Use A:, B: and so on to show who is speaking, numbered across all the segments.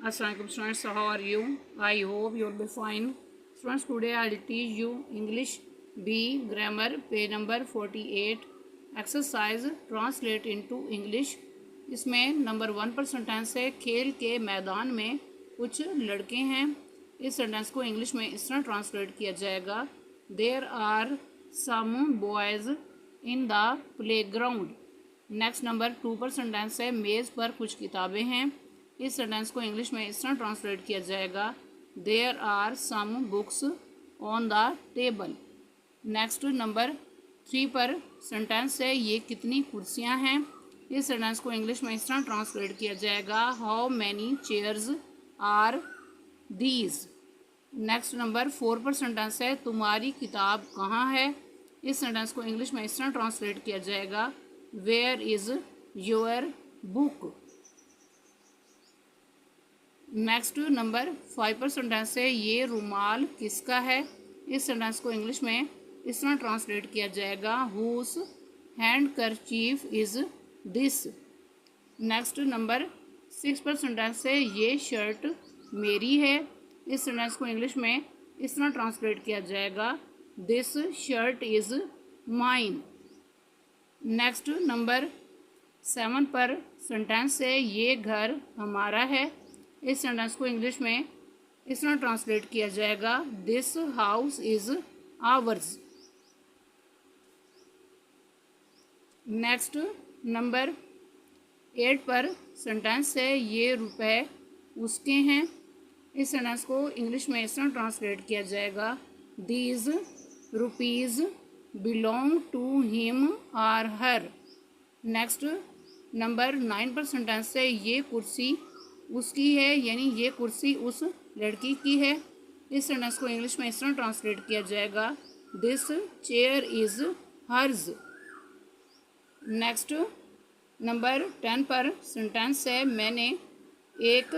A: Assalamualaikum students, how are you? I hope you will be fine. Students, today I will teach you English B grammar page number 48 exercise translate into English. इसमें number 1 पर sentence है, खेल के मैदान में कुछ लड़के हैं। इस सेंटेंस को इंग्लिश में इस तरह ट्रांसलेट किया जाएगा, there are some boys in the playground. Next number 2 पर सेंटेंस है, मेज़ पर कुछ किताबें हैं। इस सेंटेंस को इंग्लिश में इस तरह ट्रांसलेट किया जाएगा, there are some books on the table. Next number 3 पर सेंटेंस है, ये कितनी कुर्सियां हैं। इस सेंटेंस को इंग्लिश में इस तरह ट्रांसलेट किया जाएगा, how many chairs are these. Next number 4 पर सेंटेंस है, तुम्हारी किताब कहाँ है। इस सेंटेंस को इंग्लिश में इस तरह ट्रांसलेट किया जाएगा, where is your book. Next number 5 पर सेंटेंस है, ये रुमाल किसका है। इस सेंटेंस को इंग्लिश में इस तरह ट्रांसलेट किया जाएगा, whose handkerchief is this. Next number 6 पर सेंटेंस है, ये शर्ट मेरी है। इस सेंटेंस को इंग्लिश में इस तरह ट्रांसलेट किया जाएगा, this shirt is mine. Next number 7 पर सेंटेंस है, ये घर हमारा है। इस सेंटेंस को इंग्लिश में इस तरह ट्रांसलेट किया जाएगा, this house is hours. Next number 8 पर सेंटेंस है, ये रुपए उसके हैं। इस सेंटेंस को इंग्लिश में इस तरह ट्रांसलेट किया जाएगा, these rupees belong to him और हर। नेक्स्ट नंबर 9 पर सेंटेंस है, ये कुर्सी उसकी है, यानी ये कुर्सी उस लड़की की है। इस सेंटेंस को इंग्लिश में इस तरह ट्रांसलेट किया जाएगा, दिस चेयर इज़ हर्ज। नेक्स्ट नंबर 10 पर सेंटेंस है, मैंने एक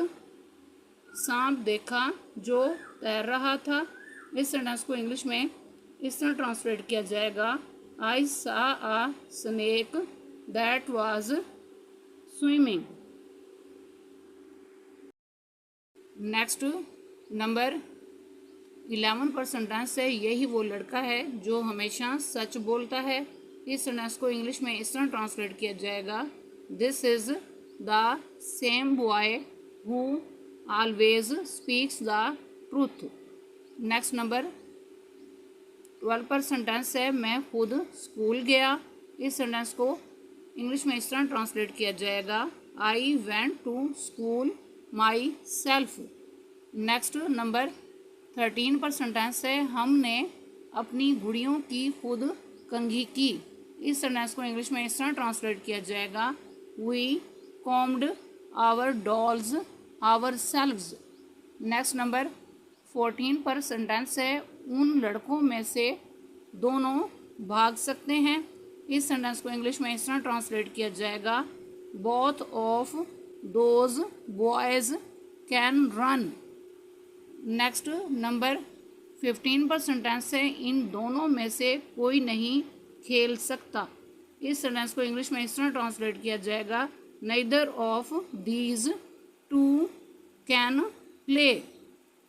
A: सांप देखा जो तैर रहा था। इस सेंटेंस को इंग्लिश में इस तरह ट्रांसलेट किया जाएगा, आई सा अ snake that was swimming. Next number 11 पर सेंटेंस है, यही वो लड़का है जो हमेशा सच बोलता है। इस सेंटेंस को इंग्लिश में इस तरह ट्रांसलेट किया जाएगा, this is the same boy who always speaks the truth. Next number 12 पर सेंटेंस है, मैं खुद स्कूल गया। इस सेंटेंस को इंग्लिश में इस तरह ट्रांसलेट किया जाएगा, I went to school myself. Next number 13 पर सेंटेंस है, हमने अपनी गुड़ियों की खुद कंघी की। इस सेंटेंस को इंग्लिश में इस तरह ट्रांसलेट किया जाएगा, we combed our dolls ourselves. Next number 14 पर सेंटेंस है, उन लड़कों में से दोनों भाग सकते हैं। इस सेंटेंस को इंग्लिश में इस तरह ट्रांसलेट किया जाएगा, both of those boys can run. Next number 15 पर सेंटेंस है, इन दोनों में से कोई नहीं खेल सकता। इस सेंटेंस को इंग्लिश में इस तरह ट्रांसलेट किया जाएगा, neither of these two can play.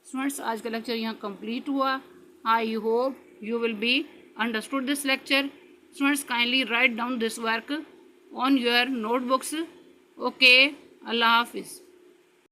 A: Students, आज का लेक्चर यहाँ कंप्लीट हुआ। I hope you will be understood this lecture. Students, kindly write down this work on your notebooks. Okay, Allah Hafiz.